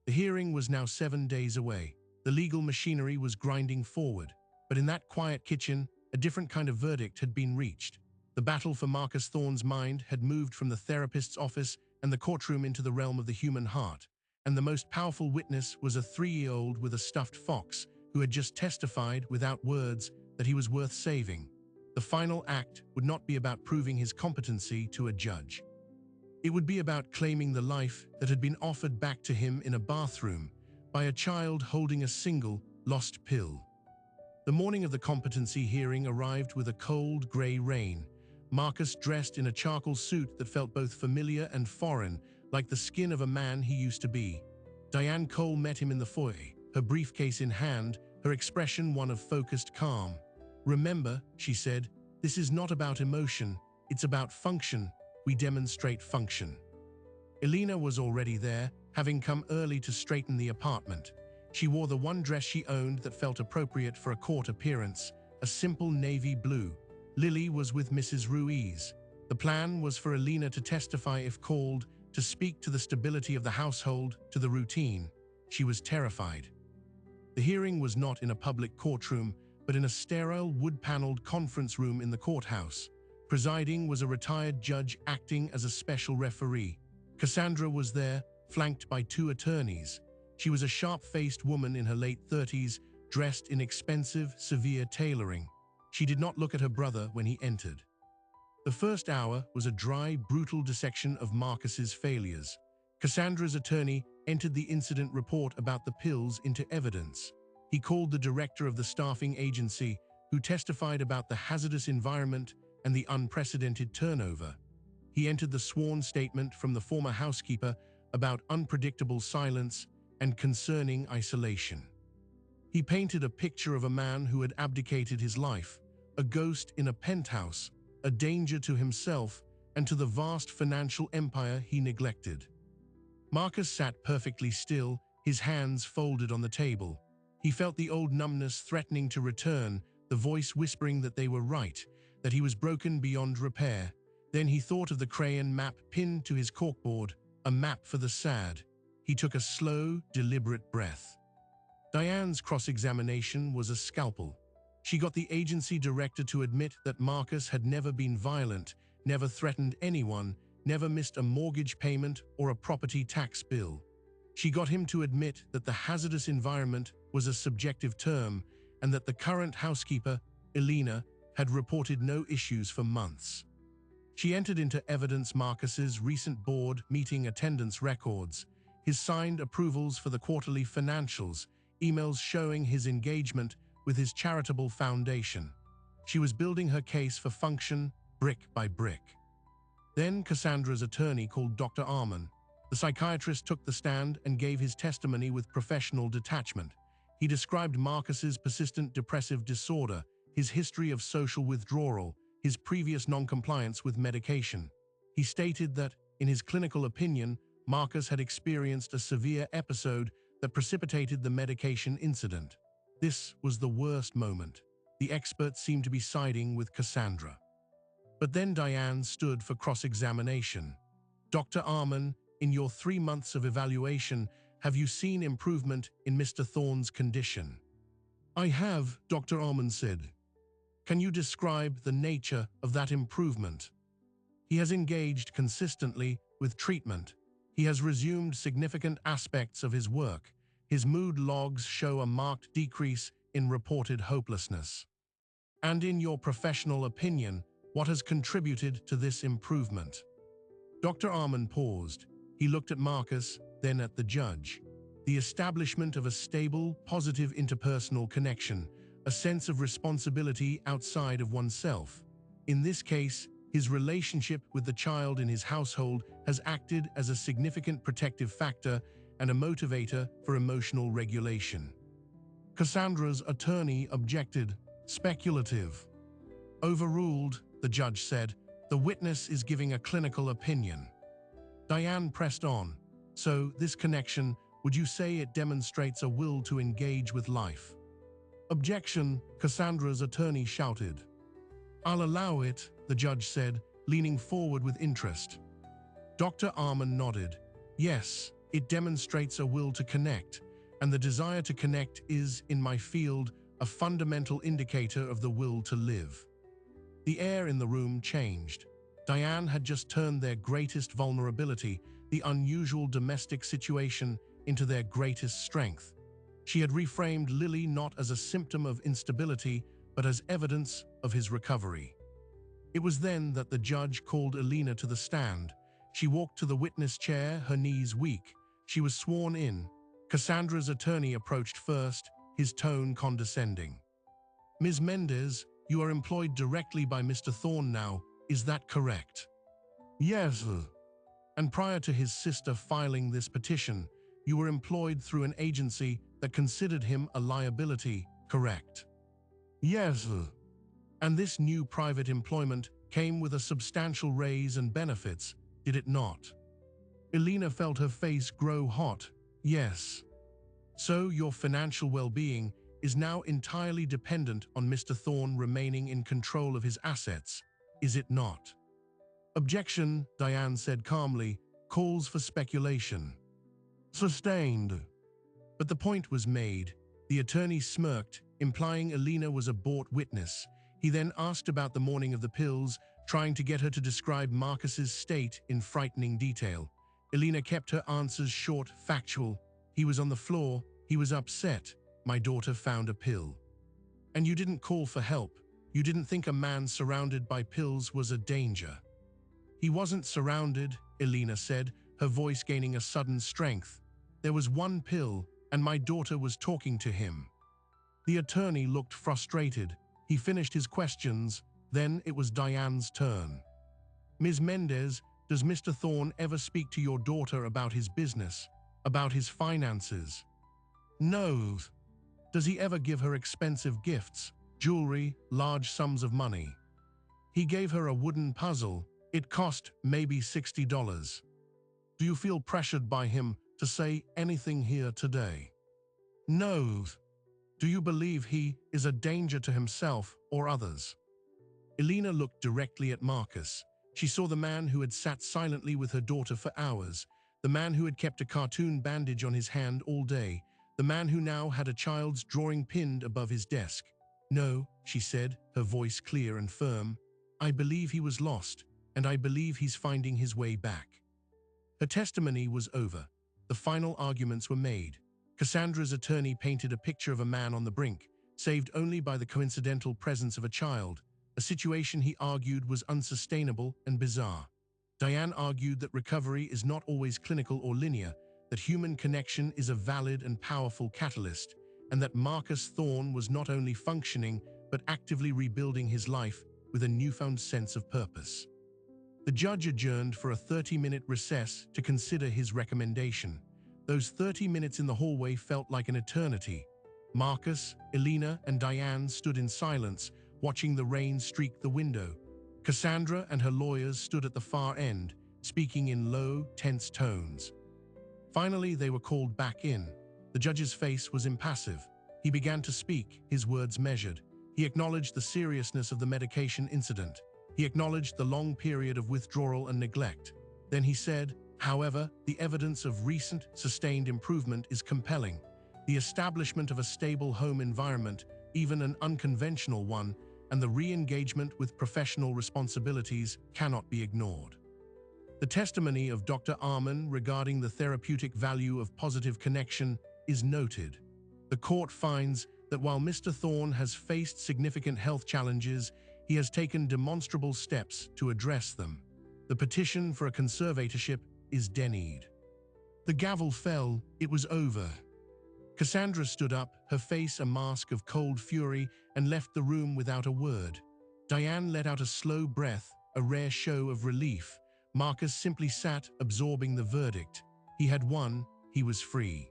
The hearing was now 7 days away. The legal machinery was grinding forward. But in that quiet kitchen, a different kind of verdict had been reached. The battle for Marcus Thorne's mind had moved from the therapist's office and the courtroom into the realm of the human heart. And the most powerful witness was a 3-year-old with a stuffed fox who had just testified, without words, that he was worth saving. The final act would not be about proving his competency to a judge. It would be about claiming the life that had been offered back to him in a bathroom by a child holding a single, lost pill. The morning of the competency hearing arrived with a cold, grey rain. Marcus, dressed in a charcoal suit that felt both familiar and foreign, like the skin of a man he used to be. Diane Cole met him in the foyer, her briefcase in hand, her expression one of focused calm. Remember, she said, this is not about emotion, it's about function. We demonstrate function. Elena was already there, having come early to straighten the apartment. She wore the one dress she owned that felt appropriate for a court appearance, a simple navy blue. Lily was with Mrs. Ruiz. The plan was for Elena to testify if called, to speak to the stability of the household, to the routine. She was terrified. The hearing was not in a public courtroom, but in a sterile, wood-paneled conference room in the courthouse. Presiding was a retired judge acting as a special referee. Cassandra was there, flanked by 2 attorneys. She was a sharp-faced woman in her late 30s, dressed in expensive, severe tailoring. She did not look at her brother when he entered. The first hour was a dry, brutal dissection of Marcus's failures. Cassandra's attorney entered the incident report about the pills into evidence. He called the director of the staffing agency, who testified about the hazardous environment and the unprecedented turnover. He entered the sworn statement from the former housekeeper about unpredictable silence and concerning isolation. He painted a picture of a man who had abdicated his life, a ghost in a penthouse, a danger to himself and to the vast financial empire he neglected. Marcus sat perfectly still, his hands folded on the table. He felt the old numbness threatening to return, the voice whispering that they were right, that he was broken beyond repair. Then he thought of the crayon map pinned to his corkboard, a map for the sad. He took a slow, deliberate breath. Diane's cross-examination was a scalpel. She got the agency director to admit that Marcus had never been violent, never threatened anyone, never missed a mortgage payment or a property tax bill. She got him to admit that the hazardous environment was a subjective term and that the current housekeeper, Elena, had reported no issues for months. She entered into evidence Marcus's recent board meeting attendance records, his signed approvals for the quarterly financials, emails showing his engagement with his charitable foundation. She was building her case for function brick by brick. Then Cassandra's attorney called Dr. Arman. The psychiatrist took the stand and gave his testimony with professional detachment. He described Marcus's persistent depressive disorder, his history of social withdrawal, his previous non-compliance with medication. He stated that, in his clinical opinion, Marcus had experienced a severe episode that precipitated the medication incident. This was the worst moment. The experts seemed to be siding with Cassandra. But then Diane stood for cross-examination. Dr. Arman, in your 3 months of evaluation, have you seen improvement in Mr. Thorne's condition? I have, Dr. Arman said. Can you describe the nature of that improvement? He has engaged consistently with treatment. He has resumed significant aspects of his work. His mood logs show a marked decrease in reported hopelessness. And in your professional opinion, what has contributed to this improvement? Dr. Arman paused. He looked at Marcus, then at the judge. The establishment of a stable, positive interpersonal connection, a sense of responsibility outside of oneself. In this case, his relationship with the child in his household has acted as a significant protective factor and a motivator for emotional regulation. Cassandra's attorney objected. Speculative. Overruled, the judge said. The witness is giving a clinical opinion. Diane pressed on. So, this connection, would you say it demonstrates a will to engage with life? Objection, Cassandra's attorney shouted. I'll allow it, the judge said, leaning forward with interest. Dr. Arman nodded. Yes, it demonstrates a will to connect, and the desire to connect is, in my field, a fundamental indicator of the will to live. The air in the room changed. Diane had just turned their greatest vulnerability, the unusual domestic situation, into their greatest strength. She had reframed Lily not as a symptom of instability, but as evidence of his recovery. It was then that the judge called Elena to the stand. She walked to the witness chair, her knees weak. She was sworn in. Cassandra's attorney approached first, his tone condescending. Ms. Mendez, you are employed directly by Mr. Thorne now, is that correct? Yes. And prior to his sister filing this petition, you were employed through an agency that considered him a liability, correct? Yes. And this new private employment came with a substantial raise and benefits, did it not? Elena felt her face grow hot. Yes. So your financial well-being is now entirely dependent on Mr. Thorne remaining in control of his assets, is it not? Objection, Diane said calmly, calls for speculation. Sustained. But the point was made. The attorney smirked, implying Elena was a bought witness. He then asked about the morning of the pills, trying to get her to describe Marcus's state in frightening detail. Elena kept her answers short, factual. He was on the floor. He was upset. My daughter found a pill. And you didn't call for help. You didn't think a man surrounded by pills was a danger. He wasn't surrounded, Elena said, her voice gaining a sudden strength. There was one pill, and my daughter was talking to him. The attorney looked frustrated. He finished his questions, then it was Diane's turn. Ms. Mendez, does Mr. Thorne ever speak to your daughter about his business, about his finances? No. Does he ever give her expensive gifts, jewelry, large sums of money? He gave her a wooden puzzle. It cost maybe $60. Do you feel pressured by him to say anything here today? No. Do you believe he is a danger to himself or others? Elena looked directly at Marcus. She saw the man who had sat silently with her daughter for hours, the man who had kept a cartoon bandage on his hand all day, the man who now had a child's drawing pinned above his desk. No, she said, her voice clear and firm. I believe he was lost, and I believe he's finding his way back. Her testimony was over. The final arguments were made. Cassandra's attorney painted a picture of a man on the brink, saved only by the coincidental presence of a child, a situation he argued was unsustainable and bizarre. Diane argued that recovery is not always clinical or linear, that human connection is a valid and powerful catalyst, and that Marcus Thorne was not only functioning but actively rebuilding his life with a newfound sense of purpose. The judge adjourned for a 30-minute recess to consider his recommendation. Those 30 minutes in the hallway felt like an eternity. Marcus, Elena, and Diane stood in silence, watching the rain streak the window. Cassandra and her lawyers stood at the far end, speaking in low, tense tones. Finally, they were called back in. The judge's face was impassive. He began to speak, his words measured. He acknowledged the seriousness of the medication incident. He acknowledged the long period of withdrawal and neglect. Then he said, however, the evidence of recent, sustained improvement is compelling. The establishment of a stable home environment, even an unconventional one, and the re-engagement with professional responsibilities cannot be ignored. The testimony of Dr. Arman regarding the therapeutic value of positive connection is noted. The court finds that while Mr. Thorne has faced significant health challenges, he has taken demonstrable steps to address them. The petition for a conservatorship is denied. The gavel fell, it was over. Cassandra stood up, her face a mask of cold fury, and left the room without a word. Diane let out a slow breath, a rare show of relief. Marcus simply sat, absorbing the verdict. He had won, he was free.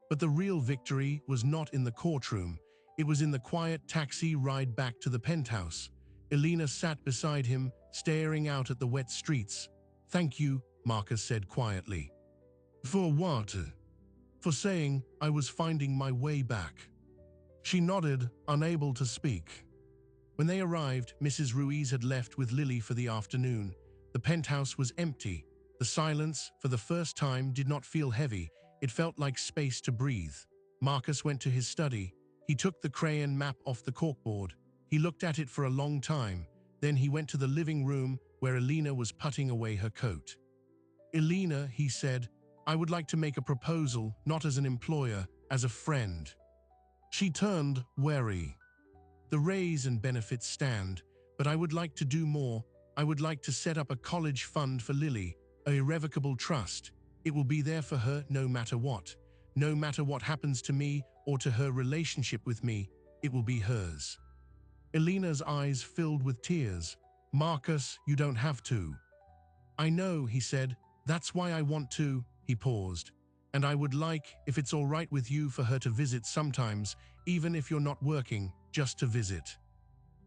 But the real victory was not in the courtroom. It was in the quiet taxi ride back to the penthouse. Elena sat beside him, staring out at the wet streets. Thank you, Marcus said quietly. For what? For saying I was finding my way back. She nodded, unable to speak. When they arrived, Mrs. Ruiz had left with Lily for the afternoon. The penthouse was empty. The silence, for the first time, did not feel heavy. It felt like space to breathe. Marcus went to his study. He took the crayon map off the corkboard. He looked at it for a long time. Then he went to the living room where Elena was putting away her coat. Elena, he said, I would like to make a proposal, not as an employer, as a friend. She turned, wary. The raise and benefits stand, but I would like to do more. I would like to set up a college fund for Lily, an irrevocable trust. It will be there for her no matter what. No matter what happens to me or to her relationship with me, it will be hers. Elena's eyes filled with tears. Marcus, you don't have to. I know, he said. That's why I want to. He paused. And I would like, if it's all right with you, for her to visit sometimes, even if you're not working, just to visit.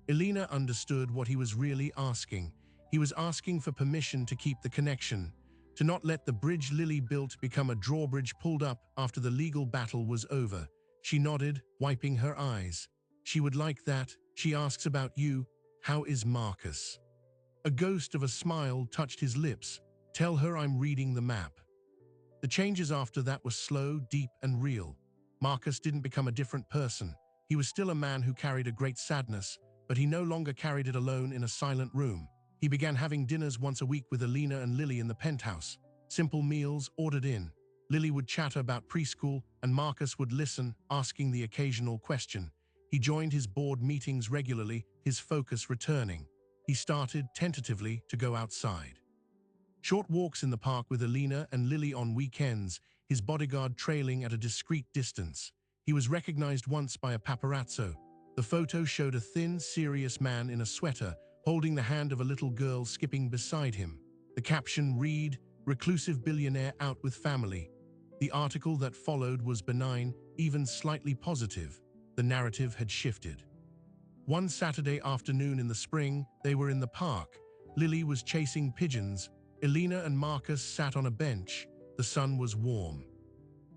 Elena understood what he was really asking. He was asking for permission to keep the connection, to not let the bridge Lily built become a drawbridge pulled up after the legal battle was over. She nodded, wiping her eyes. She would like that. She asks about you. How is Marcus? A ghost of a smile touched his lips. Tell her I'm reading the map. The changes after that were slow, deep, and real. Marcus didn't become a different person. He was still a man who carried a great sadness, but he no longer carried it alone in a silent room. He began having dinners once a week with Elena and Lily in the penthouse. Simple meals ordered in. Lily would chatter about preschool, and Marcus would listen, asking the occasional question. He joined his board meetings regularly, his focus returning. He started, tentatively, to go outside. Short walks in the park with Alina and Lily on weekends, his bodyguard trailing at a discreet distance. He was recognized once by a paparazzo. The photo showed a thin, serious man in a sweater, holding the hand of a little girl skipping beside him. The caption read, "Reclusive billionaire out with family." The article that followed was benign, even slightly positive. The narrative had shifted. One Saturday afternoon in the spring, they were in the park. Lily was chasing pigeons. Elena and Marcus sat on a bench. The sun was warm.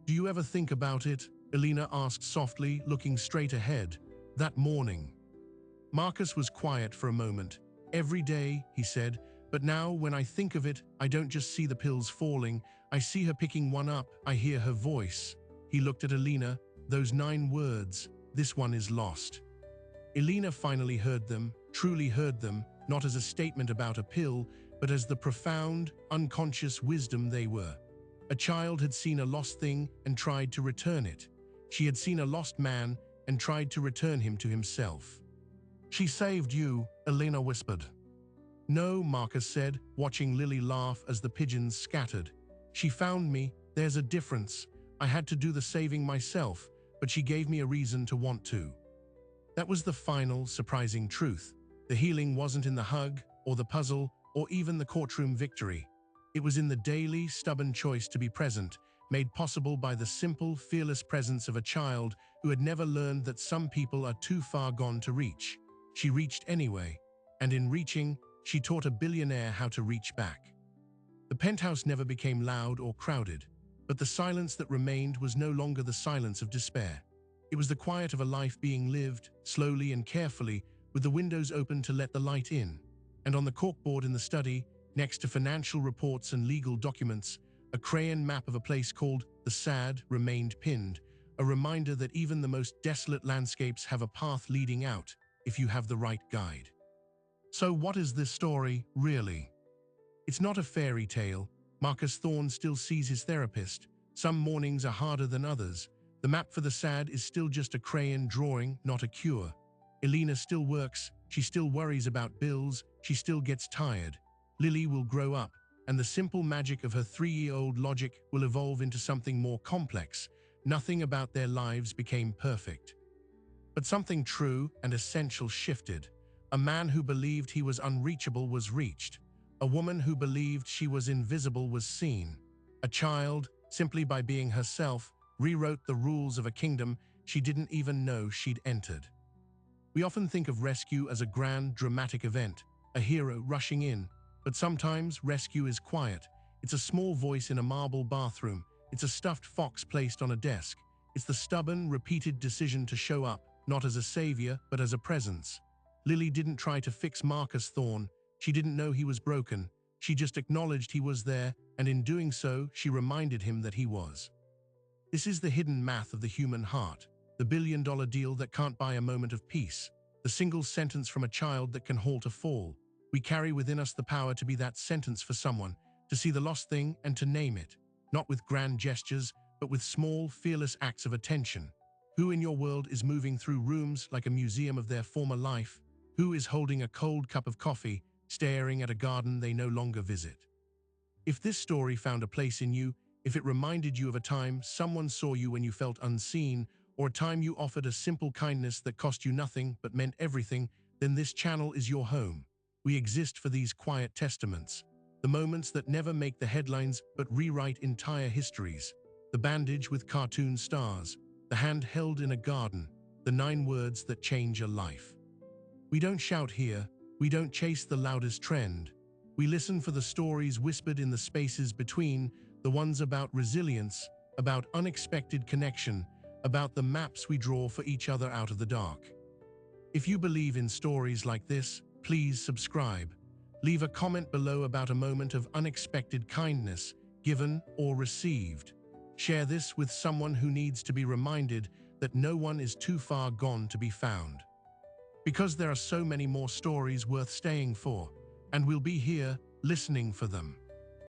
"Do you ever think about it?" Elena asked softly, looking straight ahead. "That morning." Marcus was quiet for a moment. "Every day," he said, "but now when I think of it, I don't just see the pills falling. I see her picking one up. I hear her voice." He looked at Elena. "Those 9 words, 'This one is lost.'" Elena finally heard them, truly heard them, not as a statement about a pill, but as the profound, unconscious wisdom they were. A child had seen a lost thing and tried to return it. She had seen a lost man and tried to return him to himself. "She saved you," Elena whispered. "No," Marcus said, watching Lily laugh as the pigeons scattered. "She found me. There's a difference. I had to do the saving myself, but she gave me a reason to want to." That was the final, surprising truth. The healing wasn't in the hug, or the puzzle, or even the courtroom victory. It was in the daily, stubborn choice to be present, made possible by the simple, fearless presence of a child who had never learned that some people are too far gone to reach. She reached anyway, and in reaching, she taught a billionaire how to reach back. The penthouse never became loud or crowded, but the silence that remained was no longer the silence of despair. It was the quiet of a life being lived, slowly and carefully, with the windows open to let the light in. And on the corkboard in the study, next to financial reports and legal documents, a crayon map of a place called the Sad remained pinned, a reminder that even the most desolate landscapes have a path leading out, if you have the right guide. So what is this story, really? It's not a fairy tale. Marcus Thorne still sees his therapist. Some mornings are harder than others. The map for the Sad is still just a crayon drawing, not a cure. Elena still works, she still worries about bills, she still gets tired. Lily will grow up, and the simple magic of her 3-year-old logic will evolve into something more complex. Nothing about their lives became perfect. But something true and essential shifted. A man who believed he was unreachable was reached. A woman who believed she was invisible was seen. A child, simply by being herself, rewrote the rules of a kingdom she didn't even know she'd entered. We often think of rescue as a grand, dramatic event, a hero rushing in, but sometimes rescue is quiet. It's a small voice in a marble bathroom. It's a stuffed fox placed on a desk. It's the stubborn, repeated decision to show up, not as a savior, but as a presence. Lily didn't try to fix Marcus Thorne. She didn't know he was broken. She just acknowledged he was there, and in doing so, she reminded him that he was. This is the hidden math of the human heart, the billion-dollar deal that can't buy a moment of peace, the single sentence from a child that can halt a fall. We carry within us the power to be that sentence for someone, to see the lost thing and to name it, not with grand gestures, but with small, fearless acts of attention. Who in your world is moving through rooms like a museum of their former life? Who is holding a cold cup of coffee, staring at a garden they no longer visit? If this story found a place in you, if it reminded you of a time someone saw you when you felt unseen, or a time you offered a simple kindness that cost you nothing but meant everything, then this channel is your home. We exist for these quiet testaments, the moments that never make the headlines but rewrite entire histories. The bandage with cartoon stars, the hand held in a garden, the 9 words that change a life. We don't shout here, we don't chase the loudest trend. We listen for the stories whispered in the spaces between, the ones about resilience, about unexpected connection, about the maps we draw for each other out of the dark. If you believe in stories like this, please subscribe. Leave a comment below about a moment of unexpected kindness, given or received. Share this with someone who needs to be reminded that no one is too far gone to be found. Because there are so many more stories worth staying for, and we'll be here listening for them.